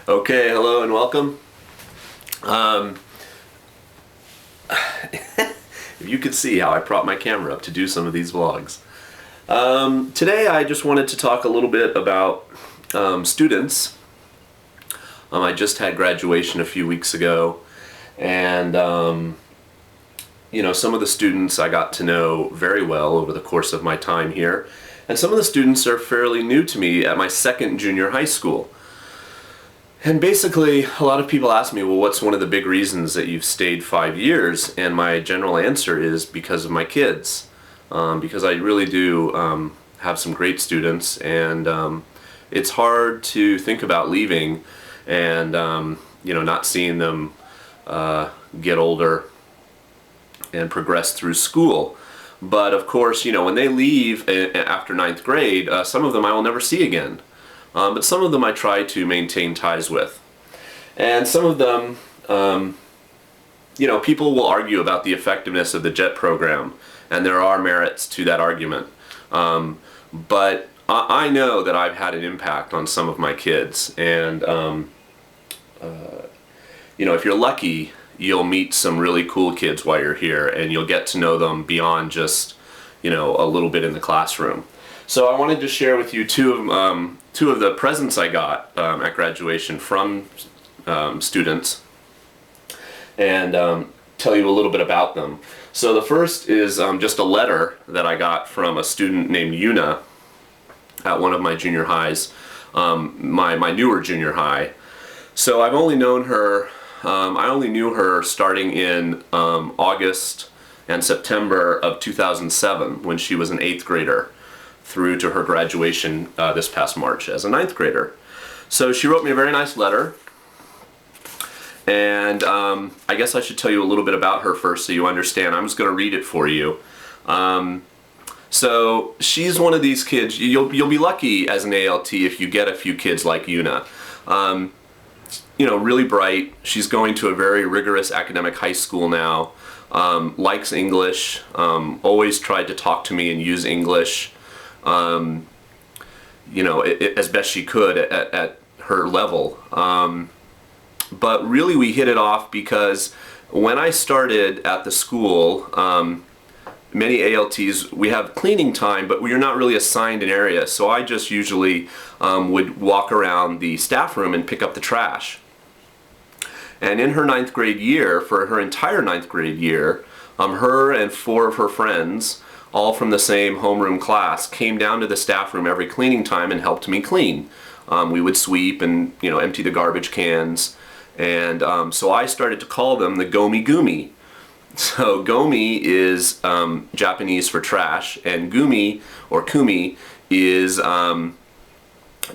Okay, hello and welcome. If you could see how I prop my camera up to do some of these vlogs. Today I just wanted to talk a little bit about students. I just had graduation a few weeks ago, and some of the students I got to know very well over the course of my time here, and some of the students are fairly new to me at my second junior high school. And basically, a lot of people ask me, well, what's one of the big reasons that you've stayed 5 years? And my general answer is because of my kids. Because I really do have some great students, and it's hard to think about leaving and not seeing them get older and progress through school. But of course, when they leave after 9th grade, some of them I will never see again. But some of them I try to maintain ties with. And some of them, people will argue about the effectiveness of the JET program, and there are merits to that argument. But I know that I've had an impact on some of my kids, and if you're lucky, you'll meet some really cool kids while you're here, and you'll get to know them beyond just, a little bit in the classroom. So I wanted to share with you two of the presents I got at graduation from students, and tell you a little bit about them. So the first is just a letter that I got from a student named Yuna at one of my junior highs, my newer junior high. So I've only known her, I only knew her starting in August and September of 2007 when she was an 8th grader, through to her graduation this past March as a 9th grader. So she wrote me a very nice letter, and I guess I should tell you a little bit about her first so you understand. I'm just going to read it for you. So she's one of these kids, you'll be lucky as an ALT if you get a few kids like Yuna. Really bright. She's going to a very rigorous academic high school now, likes English, always tried to talk to me and use English. As best she could at her level. But really we hit it off because when I started at the school, many ALTs, we have cleaning time, but we're not really assigned an area. So I just usually would walk around the staff room and pick up the trash. And in her 9th grade year, for her entire 9th grade year, her and 4 of her friends, all from the same homeroom class, came down to the staff room every cleaning time and helped me clean. We would sweep and empty the garbage cans, and so I started to call them the Gomi Gumi. So Gomi is Japanese for trash, and Gumi or Kumi is the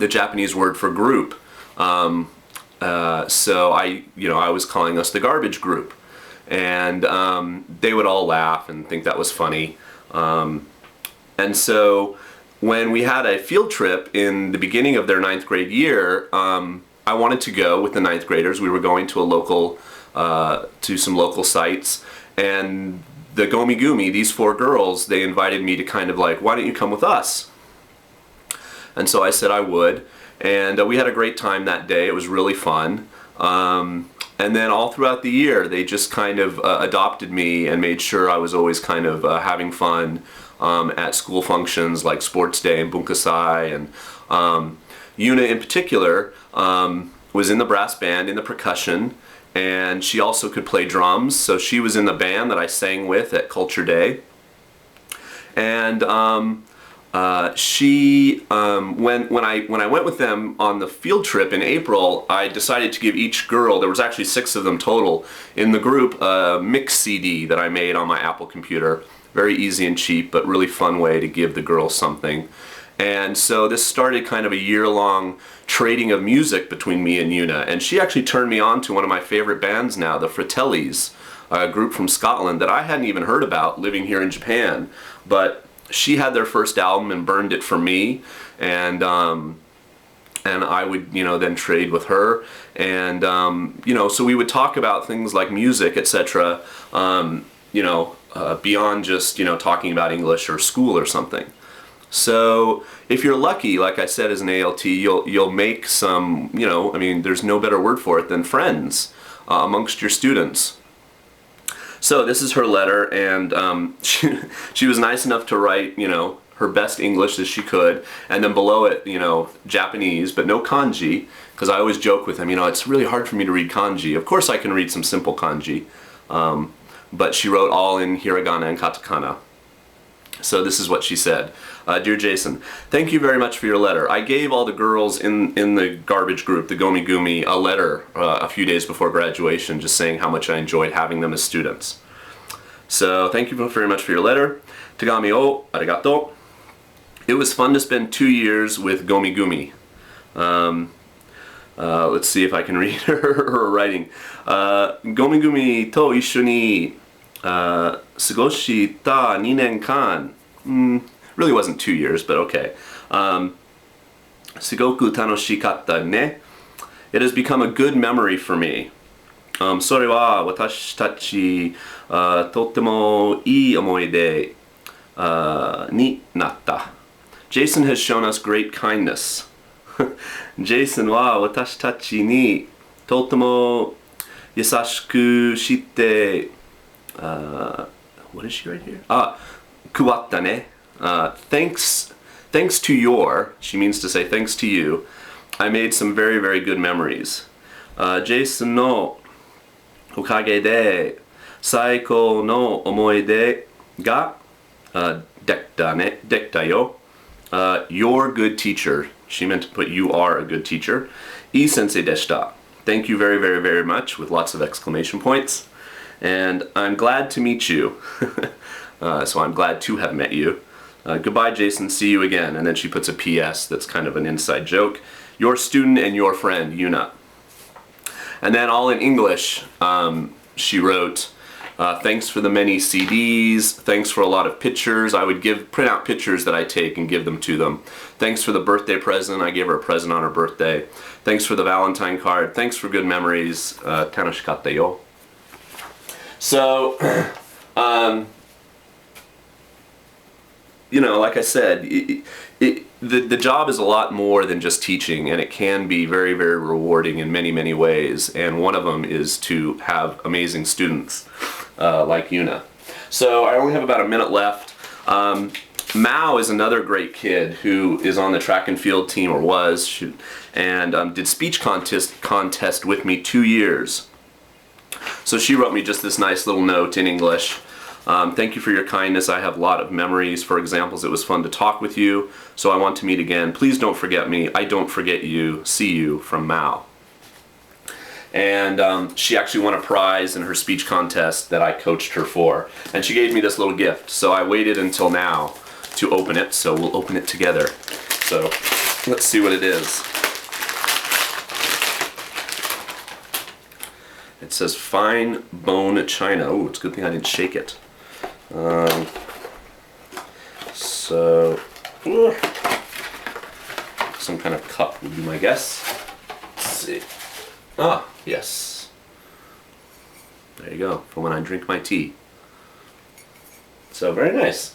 Japanese word for group. So I was calling us the garbage group, and they would all laugh and think that was funny. And so when we had a field trip in the beginning of their 9th grade year, I wanted to go with the 9th graders. We were going to to some local sites, and the Gomi Gumi, these 4 girls, they invited me to kind of like, why don't you come with us? And so I said I would, and we had a great time that day. It was really fun. And then all throughout the year, they just kind of adopted me and made sure I was always kind of having fun at school functions like Sports Day and Bunkasai. And Yuna in particular was in the brass band, in the percussion, and she also could play drums. So she was in the band that I sang with at Culture Day. And when I went with them on the field trip in April, I decided to give each girl, there was actually 6 of them total in the group, a mix CD that I made on my Apple computer. Very easy and cheap, but really fun way to give the girls something. And so this started kind of a year-long trading of music between me and Yuna, and she actually turned me on to one of my favorite bands now, the Fratellis, a group from Scotland that I hadn't even heard about living here in Japan, but she had their first album and burned it for me, and I would then trade with her, and so we would talk about things like music, etc. Beyond just talking about English or school or something. So if you're lucky, like I said, as an ALT, you'll make some, I mean, there's no better word for it than friends amongst your students. So this is her letter, and she was nice enough to write, her best English as she could, and then below it, Japanese, but no kanji, because I always joke with them, it's really hard for me to read kanji. Of course I can read some simple kanji, but she wrote all in hiragana and katakana. So this is what she said. Dear Jason, thank you very much for your letter. I gave all the girls in the garbage group, the Gomi Gumi, a letter a few days before graduation just saying how much I enjoyed having them as students. So thank you very much for your letter. Tagami o arigato. It was fun to spend 2 years with Gomi Gumi. Let's see if I can read her writing. Gomi Gumi to isshō ni sugoshita 2年間. Really wasn't 2 years, but okay. Sugoku tanoshikatta ne. It has become a good memory for me. それは私たちとってもいい思い出になった. Jason has shown us great kindness. Jason は私たちにとっても優しくして、what is she right here? 配ったね. Thanks to your, she means to say thanks to you, I made some very, very good memories. Jason のおかげで最高の思い出ができたね、できたよ. You're good teacher. She meant to put you are a good teacher. いい先生でした. Thank you very, very, very much with lots of exclamation points. And I'm glad to meet you. So I'm glad to have met you. Goodbye, Jason. See you again. And then she puts a PS that's kind of an inside joke. Your student and your friend, Yuna. And then all in English, she wrote, thanks for the many CDs. Thanks for a lot of pictures. I would print out pictures that I take and give them to them. Thanks for the birthday present. I gave her a present on her birthday. Thanks for the Valentine card. Thanks for good memories. Tanoshikatta yo. So, like I said, the job is a lot more than just teaching, and it can be very, very rewarding in many, many ways. And one of them is to have amazing students like Yuna. So I only have about a minute left. Mao is another great kid who is on the track and field team, or was, and did speech contest with me 2 years. So she wrote me just this nice little note in English. Thank you for your kindness. I have a lot of memories. For examples, it was fun to talk with you, so I want to meet again. Please don't forget me. I don't forget you. See you, from Mao. And she actually won a prize in her speech contest that I coached her for. And she gave me this little gift. So I waited until now to open it, so we'll open it together. So let's see what it is. It says fine bone china. Oh, it's a good thing I didn't shake it. So some kind of cup would be my guess. Let's see. Ah, yes. There you go, for when I drink my tea. So very nice.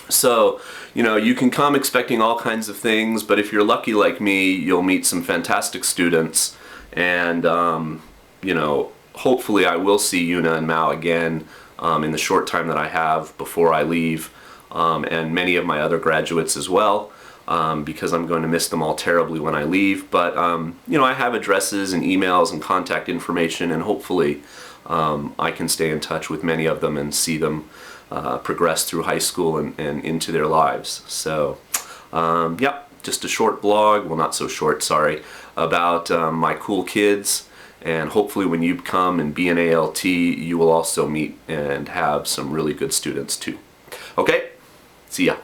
So, you can come expecting all kinds of things, but if you're lucky like me, you'll meet some fantastic students. And, hopefully I will see Yuna and Mao again in the short time that I have before I leave, and many of my other graduates as well, because I'm going to miss them all terribly when I leave. But, I have addresses and emails and contact information, and hopefully I can stay in touch with many of them and see them progress through high school and into their lives. So, yeah, just a short blog, well, not so short, sorry, about my cool kids, and hopefully when you come and be an ALT, you will also meet and have some really good students too. Okay, see ya.